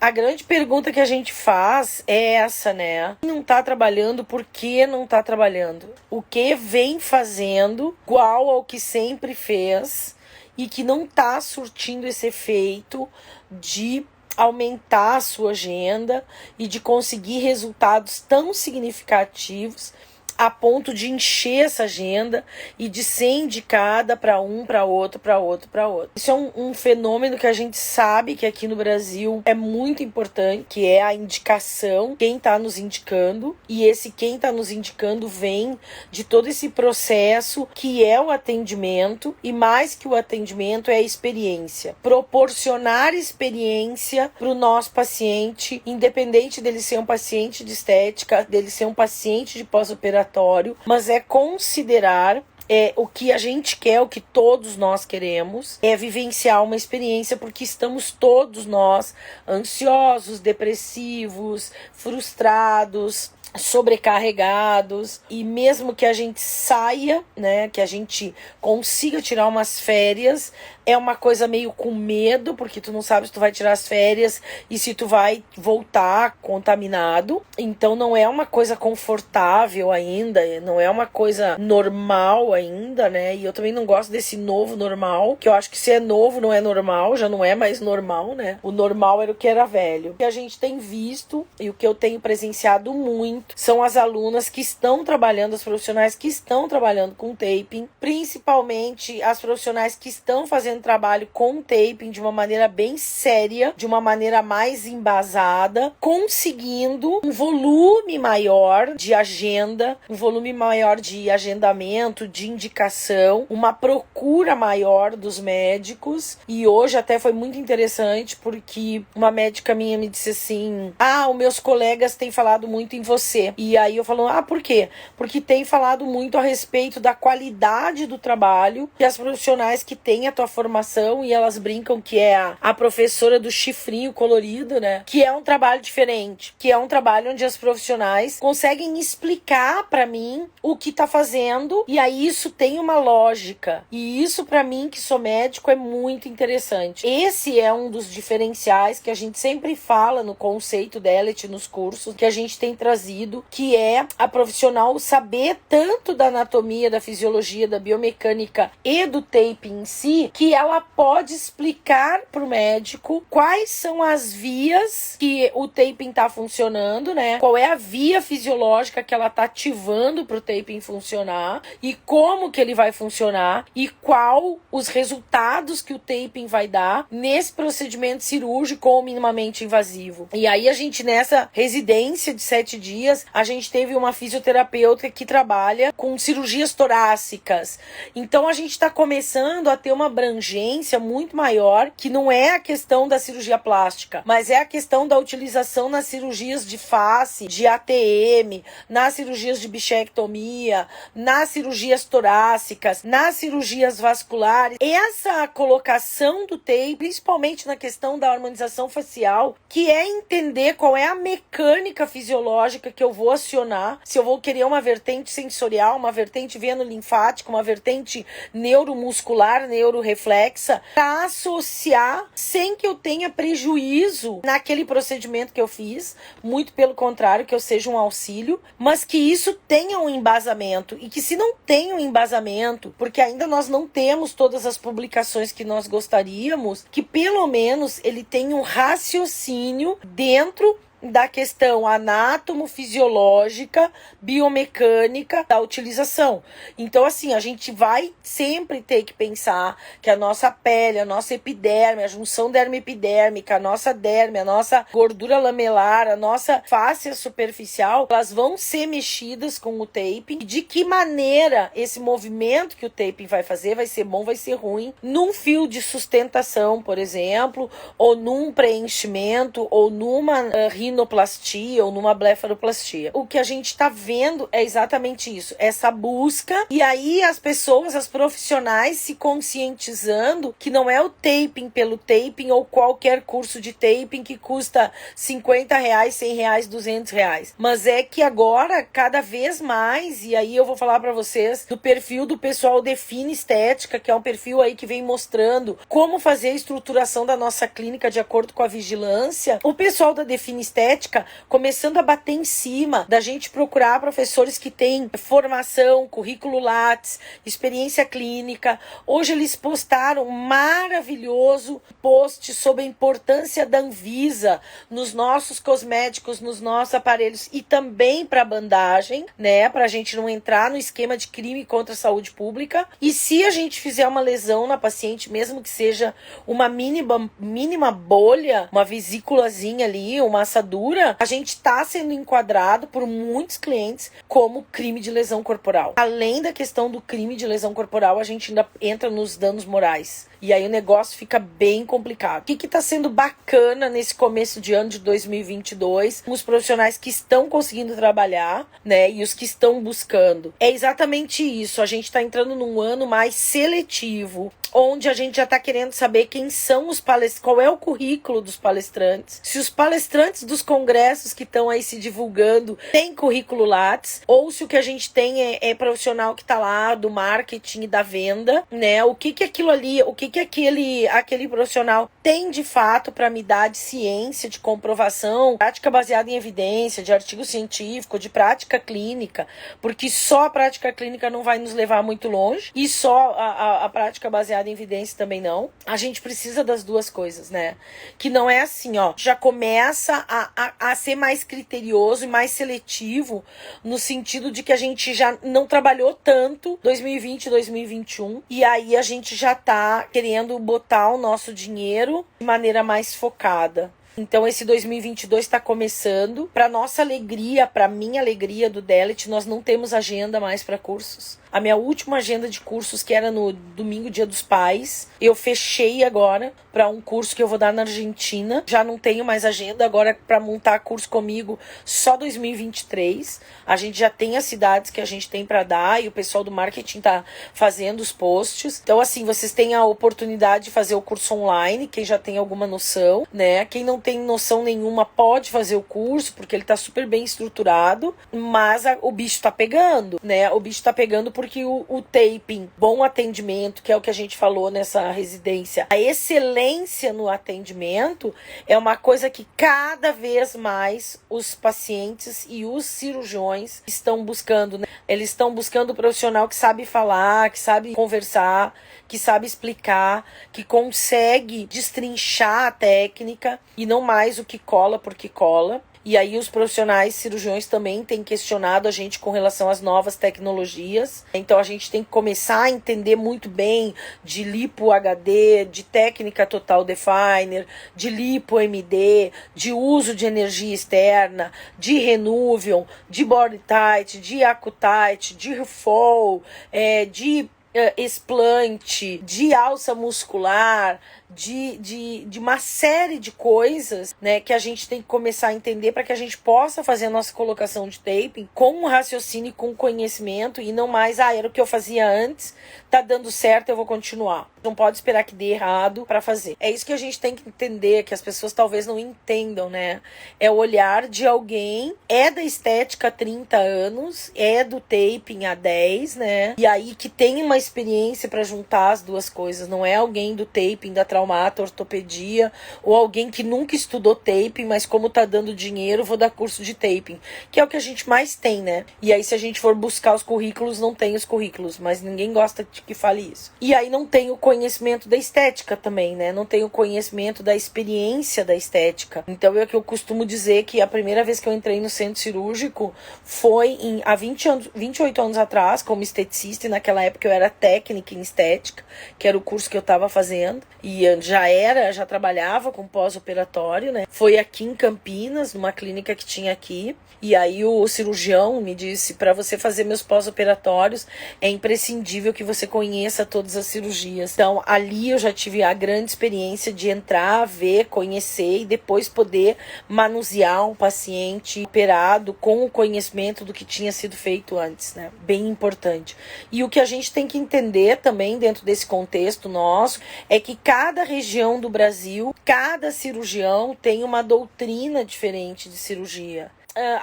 A grande pergunta que a gente faz é essa, né? Quem não tá trabalhando, por que não tá trabalhando? O que vem fazendo igual ao que sempre fez e que não tá surtindo esse efeito de aumentar a sua agenda e de conseguir resultados tão significativos a ponto de encher essa agenda e de ser indicada para um, para outro, para outro, para outro. Isso é um fenômeno que a gente sabe que aqui no Brasil é muito importante, que é a indicação, quem está nos indicando, e esse quem está nos indicando vem de todo esse processo que é o atendimento, e mais que o atendimento é a experiência. Proporcionar experiência para o nosso paciente, independente dele ser um paciente de estética, dele ser um paciente de pós-operatório, mas é considerar o que a gente quer, o que todos nós queremos, é vivenciar uma experiência, porque estamos todos nós ansiosos, depressivos, frustrados, sobrecarregados, e mesmo que a gente saia, né, que a gente consiga tirar umas férias, é uma coisa meio com medo, porque tu não sabe se tu vai tirar as férias e se tu vai voltar contaminado. Então não é uma coisa confortável ainda, não é uma coisa normal ainda, né? E eu também não gosto desse novo normal, que eu acho que se é novo não é normal, já não é mais normal, né? O normal era o que era velho. O que a gente tem visto e o que eu tenho presenciado muito são as alunas que estão trabalhando, as profissionais que estão trabalhando com taping, principalmente as profissionais que estão fazendo trabalho com taping de uma maneira bem séria, de uma maneira mais embasada, conseguindo um volume maior de agenda, um volume maior de agendamento, de indicação, uma procura maior dos médicos. E hoje até foi muito interessante, porque uma médica minha me disse assim: os meus colegas têm falado muito em você. E aí eu falo: por quê? Porque tem falado muito a respeito da qualidade do trabalho que as profissionais que têm a tua formação, e elas brincam que é a professora do chifrinho colorido, né? Que é um trabalho diferente, que é um trabalho onde as profissionais conseguem explicar pra mim o que tá fazendo, e aí isso tem uma lógica. E isso pra mim, que sou médico, é muito interessante. Esse é um dos diferenciais que a gente sempre fala no conceito da Elite, nos cursos que a gente tem trazido, que é a profissional saber tanto da anatomia, da fisiologia, da biomecânica e do taping em si, que ela pode explicar pro médico quais são as vias que o taping tá funcionando, né? Qual é a via fisiológica que ela tá ativando pro taping funcionar, e como que ele vai funcionar, e qual os resultados que o taping vai dar nesse procedimento cirúrgico ou minimamente invasivo. E aí a gente, nessa residência de 7 dias, a gente teve uma fisioterapeuta que trabalha com cirurgias torácicas. Então a gente está começando a ter uma abrangência muito maior, que não é a questão da cirurgia plástica, mas é a questão da utilização nas cirurgias de face, de ATM, nas cirurgias de bichectomia, nas cirurgias torácicas, nas cirurgias vasculares. Essa colocação do tape, principalmente na questão da harmonização facial, que é entender qual é a mecânica fisiológica que eu vou acionar, se eu vou querer uma vertente sensorial, uma vertente veno-linfática, uma vertente neuromuscular, neuroreflexa, para associar sem que eu tenha prejuízo naquele procedimento que eu fiz, muito pelo contrário, que eu seja um auxílio, mas que isso tenha um embasamento, e que se não tem um embasamento, porque ainda nós não temos todas as publicações que nós gostaríamos, que pelo menos ele tenha um raciocínio dentro da questão anátomo-fisiológica, biomecânica da utilização. Então, assim, a gente vai sempre ter que pensar que a nossa pele, a nossa epiderme, a junção derme-epidérmica, a nossa derme, a nossa gordura lamelar, a nossa face superficial, elas vão ser mexidas com o taping. E de que maneira esse movimento que o taping vai fazer vai ser bom, vai ser ruim, num fio de sustentação, por exemplo, ou num preenchimento, ou numa rinoplastia ou numa blefaroplastia. O que a gente está vendo é exatamente isso, essa busca, e aí as pessoas, as profissionais se conscientizando que não é o taping pelo taping ou qualquer curso de taping que custa R$50, R$100, R$200, mas é que agora, cada vez mais, e aí eu vou falar para vocês do perfil do pessoal Define Estética, que é um perfil aí que vem mostrando como fazer a estruturação da nossa clínica de acordo com a vigilância. O pessoal da Define Estética começando a bater em cima da gente procurar professores que têm formação, currículo Lattes, experiência clínica. Hoje eles postaram um maravilhoso post sobre a importância da Anvisa nos nossos cosméticos, nos nossos aparelhos e também para bandagem, né? Para a gente não entrar no esquema de crime contra a saúde pública. E se a gente fizer uma lesão na paciente, mesmo que seja uma mínima bolha, uma vesículazinha ali, uma assadura, a gente está sendo enquadrado por muitos clientes como crime de lesão corporal. Além da questão do crime de lesão corporal, a gente ainda entra nos danos morais. E aí o negócio fica bem complicado. O que está sendo bacana nesse começo de ano de 2022? Os profissionais que estão conseguindo trabalhar, né? E os que estão buscando. É exatamente isso. A gente está entrando num ano mais seletivo, onde a gente já está querendo saber quem são os palestrantes, qual é o currículo dos palestrantes, se os palestrantes dos congressos que estão aí se divulgando têm currículo Lattes, ou se o que a gente tem é profissional que está lá do marketing e da venda, né? O que aquilo ali, o que aquele profissional tem de fato para me dar de ciência, de comprovação, prática baseada em evidência, de artigo científico, de prática clínica, porque só a prática clínica não vai nos levar muito longe, e só a prática baseada em evidência também não. A gente precisa das duas coisas, né? Que não é assim, ó, já começa a ser mais criterioso e mais seletivo, no sentido de que a gente já não trabalhou tanto 2020 e 2021, e aí a gente já tá querendo botar o nosso dinheiro de maneira mais focada. Então esse 2022 está começando. Para nossa alegria, para minha alegria do Delit, nós não temos agenda mais para cursos. A minha última agenda de cursos, que era no domingo, Dia dos Pais, eu fechei agora para um curso que eu vou dar na Argentina. Já não tenho mais agenda agora para montar curso comigo, só 2023. A gente já tem as cidades que a gente tem para dar e o pessoal do marketing tá fazendo os posts. Então assim, vocês têm a oportunidade de fazer o curso online, quem já tem alguma noção, né? Quem não tem noção nenhuma pode fazer o curso, porque ele tá super bem estruturado, mas o bicho tá pegando, né? O bicho tá pegando porque o taping, bom atendimento, que é o que a gente falou nessa residência, a excelência no atendimento é uma coisa que cada vez mais os pacientes e os cirurgiões estão buscando, né? Eles estão buscando o profissional que sabe falar, que sabe conversar, que sabe explicar, que consegue destrinchar a técnica e não mais o que cola porque cola. E aí os profissionais cirurgiões também têm questionado a gente com relação às novas tecnologias. Então a gente tem que começar a entender muito bem de lipo HD, de técnica total definer, de lipo MD, de uso de energia externa, de Renuvion, de body tight, de Accutight, de Refall, de explante, de alça muscular, de uma série de coisas, né, que a gente tem que começar a entender para que a gente possa fazer a nossa colocação de taping com um raciocínio e com conhecimento e não mais, era o que eu fazia antes, tá dando certo, eu vou continuar. Não pode esperar que dê errado para fazer. É isso que a gente tem que entender, que as pessoas talvez não entendam, né? É o olhar de alguém, é da estética há 30 anos, é do taping há 10, né? E aí que tem uma experiência para juntar as duas coisas, não é alguém do taping, da traumato, ortopedia, ou alguém que nunca estudou taping, mas como tá dando dinheiro, vou dar curso de taping, que é o que a gente mais tem, né? E aí se a gente for buscar os currículos, não tem os currículos, mas ninguém gosta de que fale isso. E aí não tem o conhecimento da estética também, né? Não tem o conhecimento da experiência da estética. Então é o que eu costumo dizer, que a primeira vez que eu entrei no centro cirúrgico foi há 28 anos atrás, como esteticista, e naquela época eu era técnica em estética, que era o curso que eu estava fazendo, e já trabalhava com pós-operatório, né? Foi aqui em Campinas, numa clínica que tinha aqui. E aí o cirurgião me disse, para você fazer meus pós-operatórios, é imprescindível que você conheça todas as cirurgias. Então, ali eu já tive a grande experiência de entrar, ver, conhecer e depois poder manusear um paciente operado com o conhecimento do que tinha sido feito antes, né? Bem importante. E o que a gente tem que entender também dentro desse contexto nosso é que cada região do Brasil, cada cirurgião tem uma doutrina diferente de cirurgia.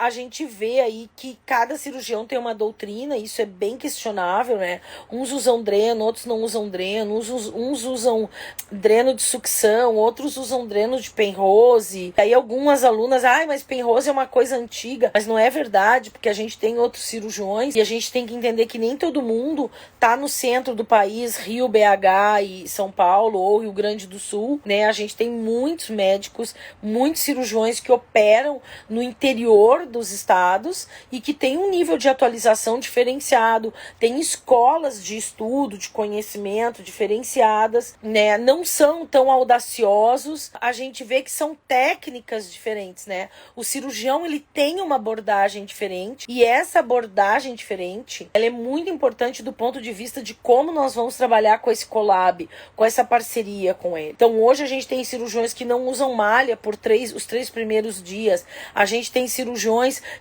A gente vê aí que cada cirurgião tem uma doutrina, isso é bem questionável, né? Uns usam dreno, outros não usam dreno, uns usam dreno de sucção, outros usam dreno de Penrose. Aí algumas alunas, mas Penrose é uma coisa antiga, mas não é verdade, porque a gente tem outros cirurgiões e a gente tem que entender que nem todo mundo tá no centro do país, Rio, BH e São Paulo ou Rio Grande do Sul, né? A gente tem muitos médicos, muitos cirurgiões que operam no interior dos estados e que tem um nível de atualização diferenciado, tem escolas de estudo, de conhecimento diferenciadas, né? Não são tão audaciosos, a gente vê que são técnicas diferentes, né? O cirurgião, ele tem uma abordagem diferente e essa abordagem diferente, ela é muito importante do ponto de vista de como nós vamos trabalhar com esse collab, com essa parceria com ele. Então hoje a gente tem cirurgiões que não usam malha por os 3 primeiros dias, a gente tem cirurgiões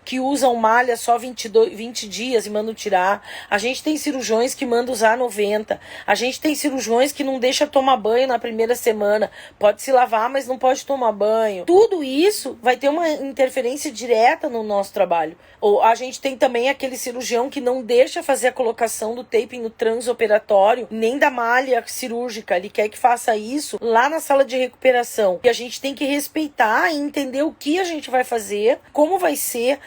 que usam malha só 20 dias e mandam tirar. A gente tem cirurgiões que mandam usar 90. A gente tem cirurgiões que não deixa tomar banho na primeira semana. Pode se lavar, mas não pode tomar banho. Tudo isso vai ter uma interferência direta no nosso trabalho. Ou a gente tem também aquele cirurgião que não deixa fazer a colocação do taping no transoperatório, nem da malha cirúrgica. Ele quer que faça isso lá na sala de recuperação. E a gente tem que respeitar e entender o que a gente vai fazer, como vai ser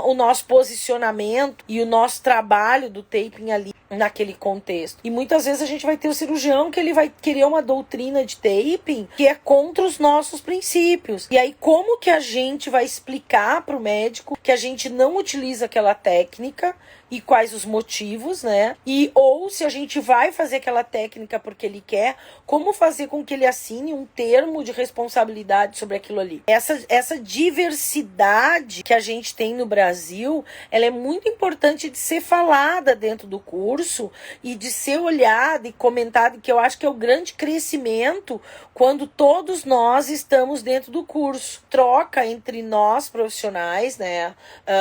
o nosso posicionamento e o nosso trabalho do taping ali naquele contexto. E muitas vezes a gente vai ter o cirurgião que ele vai querer uma doutrina de taping que é contra os nossos princípios. E aí como que a gente vai explicar para o médico que a gente não utiliza aquela técnica e quais os motivos, né? E ou se a gente vai fazer aquela técnica porque ele quer, como fazer com que ele assine um termo de responsabilidade sobre aquilo ali. Essa diversidade que a gente tem no Brasil, ela é muito importante de ser falada dentro do curso e de ser olhada e comentada, que eu acho que é o grande crescimento quando todos nós estamos dentro do curso. Troca entre nós profissionais, né?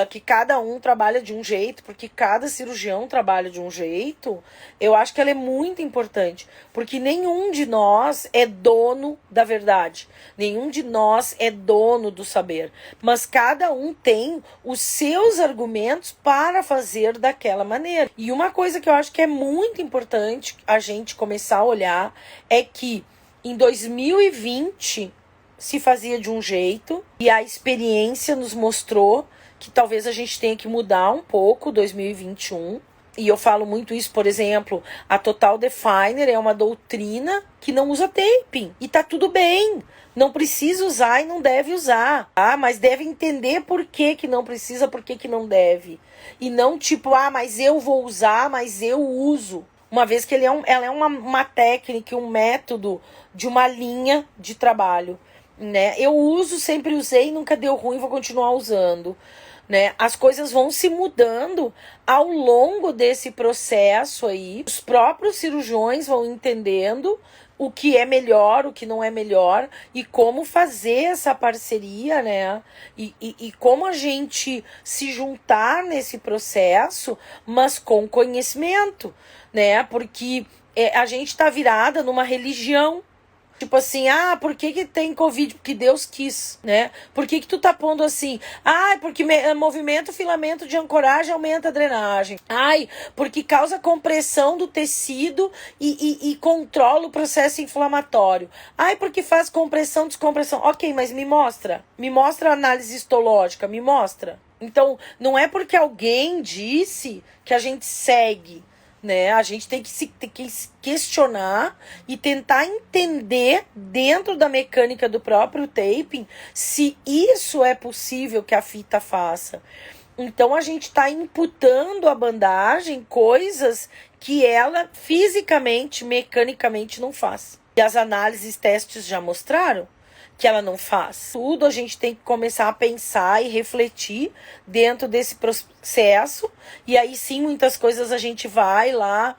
Que cada um trabalha de um jeito, porque cada cirurgião trabalha de um jeito, eu acho que ela é muito importante, porque nenhum de nós é dono da verdade, nenhum de nós é dono do saber, mas cada um tem os seus argumentos para fazer daquela maneira. E uma coisa que eu acho que é muito importante a gente começar a olhar é que em 2020 se fazia de um jeito e a experiência nos mostrou que talvez a gente tenha que mudar um pouco 2021. E eu falo muito isso, por exemplo, a Total Definer é uma doutrina que não usa taping. E tá tudo bem. Não precisa usar e não deve usar. Mas deve entender por que não precisa, por que não deve. E não tipo, mas eu vou usar, mas eu uso. Uma vez que ela é uma técnica, um método de uma linha de trabalho. Né? Eu uso, sempre usei, nunca deu ruim, vou continuar usando. Né? As coisas vão se mudando ao longo desse processo aí. Os próprios cirurgiões vão entendendo o que é melhor, o que não é melhor e como fazer essa parceria, né? E como a gente se juntar nesse processo, mas com conhecimento, né? Porque a gente tá virada numa religião. Tipo assim, por que tem Covid? Porque Deus quis, né? Por que tu tá pondo assim? Porque movimento filamento de ancoragem aumenta a drenagem. Porque causa compressão do tecido e controla o processo inflamatório. Porque faz compressão, descompressão. Ok, mas me mostra a análise histológica, me mostra. Então, não é porque alguém disse que a gente segue. Né? A gente tem que se questionar e tentar entender dentro da mecânica do próprio taping se isso é possível que a fita faça. Então a gente está imputando à bandagem coisas que ela fisicamente, mecanicamente não faz. E as análises, testes já mostraram que ela não faz. Tudo a gente tem que começar a pensar e refletir dentro desse processo. E aí sim, muitas coisas a gente vai lá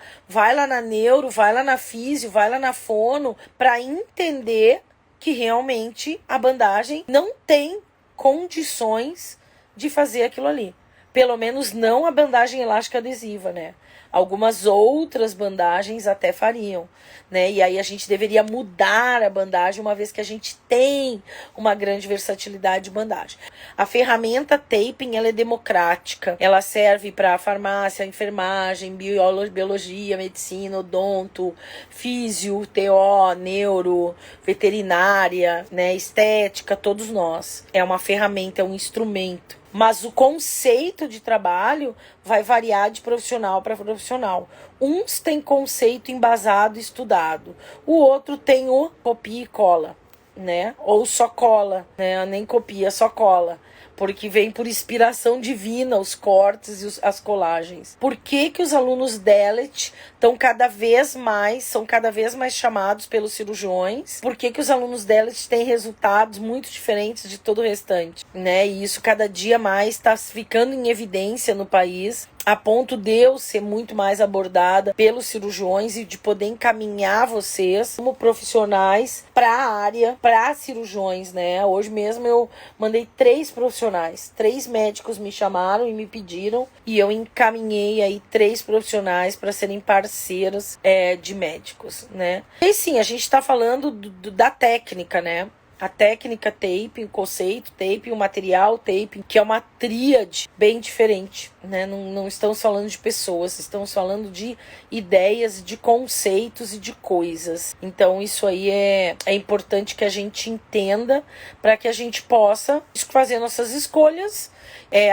na neuro, vai lá na físio, vai lá na fono, para entender que realmente a bandagem não tem condições de fazer aquilo ali. Pelo menos não a bandagem elástica adesiva, né? Algumas outras bandagens até fariam, né? E aí a gente deveria mudar a bandagem, uma vez que a gente tem uma grande versatilidade de bandagem. A ferramenta taping, ela é democrática. Ela serve para farmácia, enfermagem, biologia, medicina, odonto, físio, TO, neuro, veterinária, né? Estética, todos nós. É uma ferramenta, é um instrumento. Mas o conceito de trabalho vai variar de profissional para profissional. Uns têm conceito embasado, estudado. O outro tem o copia e cola, né? Ou só cola, né? Nem copia, só cola. Porque vem por inspiração divina os cortes e as colagens. Por que que os alunos DELET são cada vez mais chamados pelos cirurgiões? Por que que os alunos DELET têm resultados muito diferentes de todo o restante, né? E isso cada dia mais está ficando em evidência no país, a ponto de eu ser muito mais abordada pelos cirurgiões e de poder encaminhar vocês como profissionais para a área, para cirurgiões, né? Hoje mesmo eu mandei 3 profissionais, 3 médicos me chamaram e me pediram, e eu encaminhei aí 3 profissionais para serem parceiros de médicos, né? E sim, a gente está falando da técnica, né? A técnica taping, o conceito taping, o material taping, que é uma tríade bem diferente, né? Não estamos falando de pessoas, estamos falando de ideias, de conceitos e de coisas. Então isso aí é importante que a gente entenda para que a gente possa fazer nossas escolhas.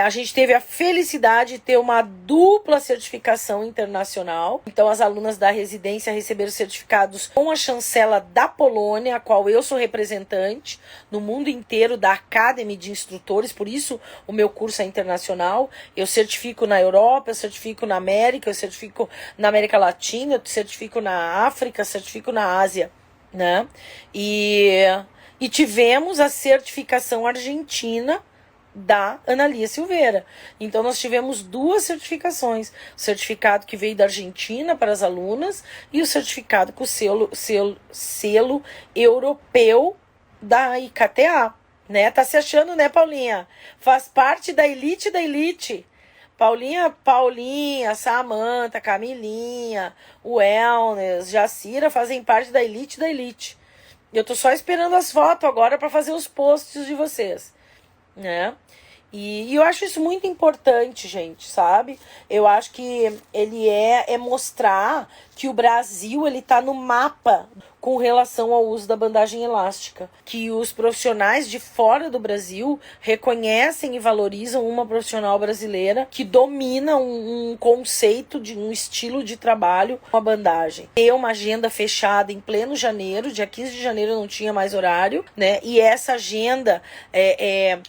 A gente teve a felicidade de ter uma dupla certificação internacional. Então as alunas da residência receberam certificados com a chancela da Polônia, a qual eu sou representante no mundo inteiro da Academy de Instrutores. Por isso o meu curso é internacional. Eu certifico na Europa, eu certifico na América, eu certifico na América Latina, eu certifico na África, certifico na Ásia, né? E tivemos a certificação argentina da Analia Silveira. Então nós tivemos 2 certificações, o certificado que veio da Argentina para as alunas e o certificado com o selo europeu da IKTA, né? Tá se achando, né, Paulinha? Faz parte da elite da elite. Paulinha, Samanta, Camilinha, o Wellness, Jacira fazem parte da elite da elite. Eu tô só esperando as fotos agora para fazer os posts de vocês, né? E eu acho isso muito importante, gente, sabe? Eu acho que ele é mostrar que o Brasil, ele tá no mapa com relação ao uso da bandagem elástica, que os profissionais de fora do Brasil reconhecem e valorizam uma profissional brasileira que domina um conceito de um estilo de trabalho com a bandagem. Ter uma agenda fechada em pleno janeiro, dia 15 de janeiro eu não tinha mais horário, né? E essa agenda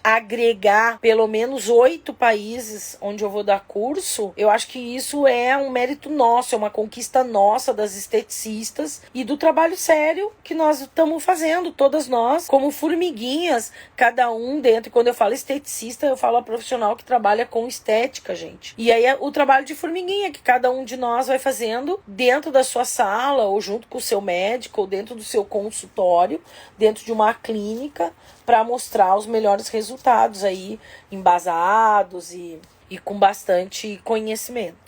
agregar pelo menos 8 países onde eu vou dar curso, eu acho que isso é um mérito nosso, é uma conquista nossa das esteticistas e do trabalho sério que nós estamos fazendo, todas nós, como formiguinhas, cada um dentro. E quando eu falo esteticista, eu falo a profissional que trabalha com estética, gente. E aí é o trabalho de formiguinha que cada um de nós vai fazendo dentro da sua sala, ou junto com o seu médico, ou dentro do seu consultório, dentro de uma clínica, para mostrar os melhores resultados aí, embasados e com bastante conhecimento.